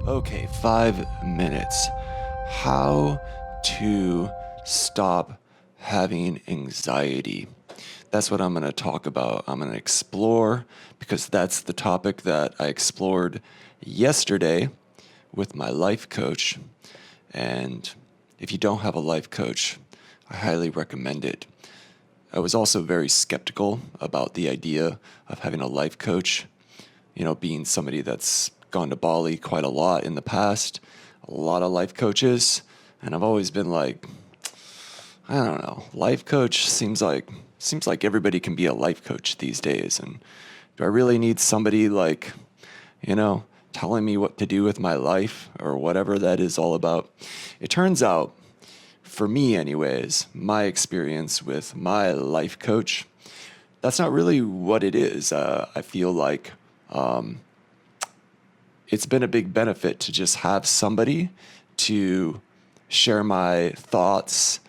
Okay, 5 minutes. How to stop having anxiety. That's what I'm going to talk about. I'm going to explore because that's the topic that I explored yesterday with my life coach. And if you don't have a life coach, I highly recommend it. I was also very skeptical about the idea of having a life coach, being somebody that's gone to Bali quite a lot in the past, a lot of life coaches, and I've always been like, I don't know, life coach seems like everybody can be a life coach these days, and do I really need somebody like, telling me what to do with my life or whatever that is all about? It turns out, for me anyways, my experience with my life coach, that's not really what it is. I feel like it's been a big benefit to just have somebody to share my thoughts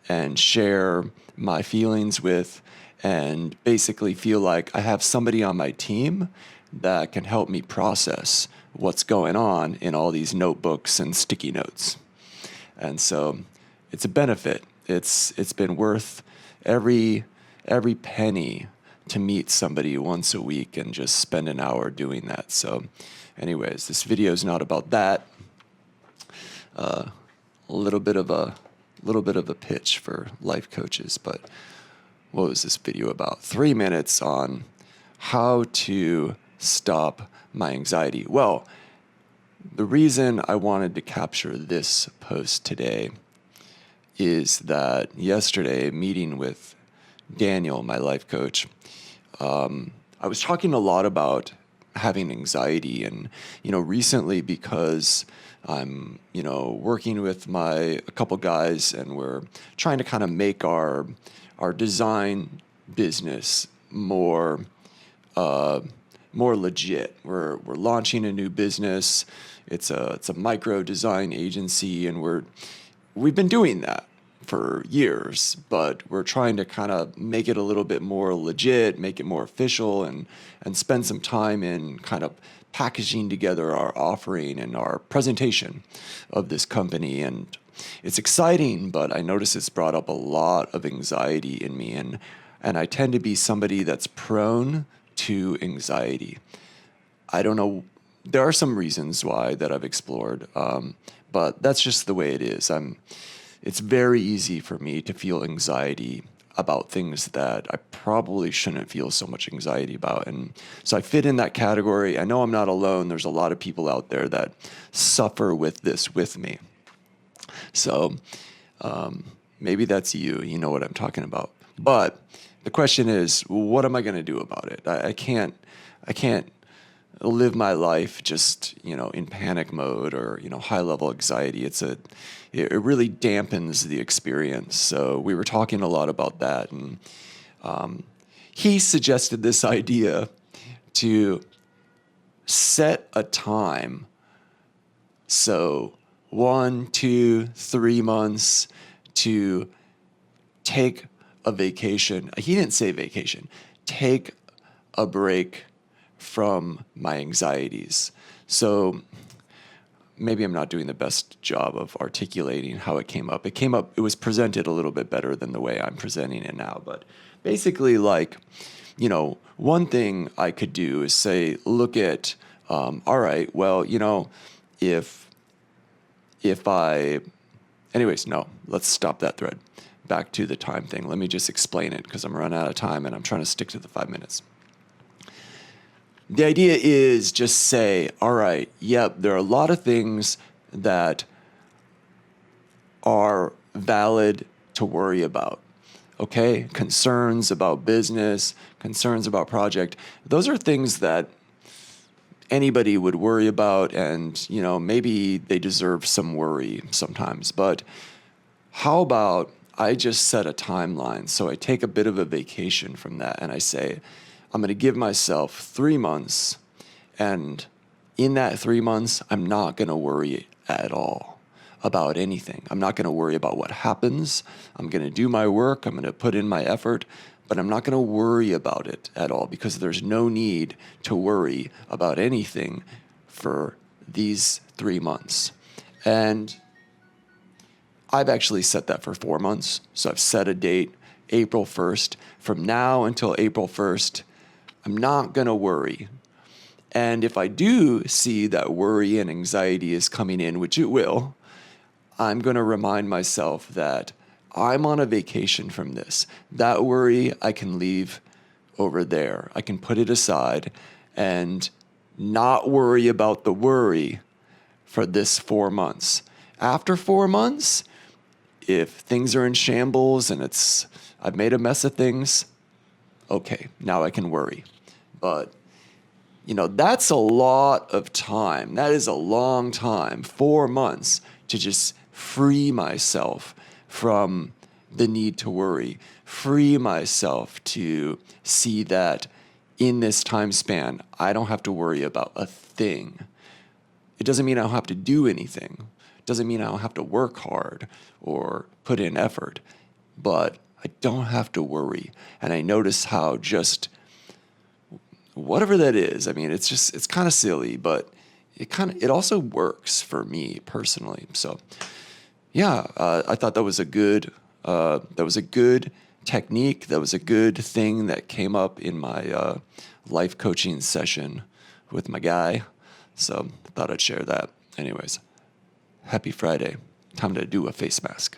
and share my feelings with, and basically feel like I have somebody on my team that can help me process what's going on in all these notebooks and sticky notes. And so it's a benefit. It's been worth every penny to meet somebody once a week and just spend an hour doing that. So anyways, this video is not about that. A little bit of a pitch for life coaches, but what was this video about? 3 minutes on how to stop my anxiety. Well, the reason I wanted to capture this post today is that yesterday, meeting with Daniel, my life coach, I was talking a lot about having anxiety, and recently, because I'm working with a couple guys, and we're trying to kind of make our design business more legit. We're launching a new business. It's a micro design agency, and we've been doing that for years, but we're trying to kind of make it a little bit more legit, make it more official, and spend some time in kind of packaging together our offering and our presentation of this company. And it's exciting, but I notice it's brought up a lot of anxiety in me, and I tend to be somebody that's prone to anxiety. I don't know. There are some reasons why that I've explored, but that's just the way it is. It's very easy for me to feel anxiety about things that I probably shouldn't feel so much anxiety about. And so I fit in that category. I know I'm not alone. There's a lot of people out there that suffer with this with me. So maybe that's you. You know what I'm talking about. But the question is, what am I going to do about it? I can't live my life just, in panic mode or, high level anxiety. It really dampens the experience. So we were talking a lot about that. And he suggested this idea to set a time. So 1, 2, 3 months to take a vacation. He didn't say vacation. Take a break from my anxieties. So maybe I'm not doing the best job of articulating how it came up. It was presented a little bit better than the way I'm presenting it now. But basically, one thing I could do is say, look at, all right, well, anyways, no, let's stop that thread. Back to the time thing. Let me just explain it because I'm running out of time and I'm trying to stick to the 5 minutes. The idea is just say, all right, yep, there are a lot of things that are valid to worry about. Okay? Concerns about business, concerns about project. Those are things that anybody would worry about, and, maybe they deserve some worry sometimes. But how about I just set a timeline? So I take a bit of a vacation from that and I say, I'm going to give myself 3 months, and in that 3 months, I'm not going to worry at all about anything. I'm not going to worry about what happens. I'm going to do my work. I'm going to put in my effort, but I'm not going to worry about it at all because there's no need to worry about anything for these 3 months. And I've actually set that for 4 months. So I've set a date, April 1st. From now until April 1st, I'm not going to worry. And if I do see that worry and anxiety is coming in, which it will, I'm going to remind myself that I'm on a vacation from this. That worry I can leave over there. I can put it aside and not worry about the worry for this 4 months. After 4 months, if things are in shambles and I've made a mess of things, okay, now I can worry. But that's a lot of time. That is a long time, 4 months, to just free myself from the need to worry, free myself to see that in this time span, I don't have to worry about a thing. It doesn't mean I don't have to do anything. It doesn't mean I don't have to work hard or put in effort, but I don't have to worry. And I notice how just whatever that is, I mean, it's kind of silly, but it also works for me personally. So yeah, I thought that was a good technique. That was a good thing that came up in my life coaching session with my guy. So I thought I'd share that. Anyways, happy Friday. Time to do a face mask.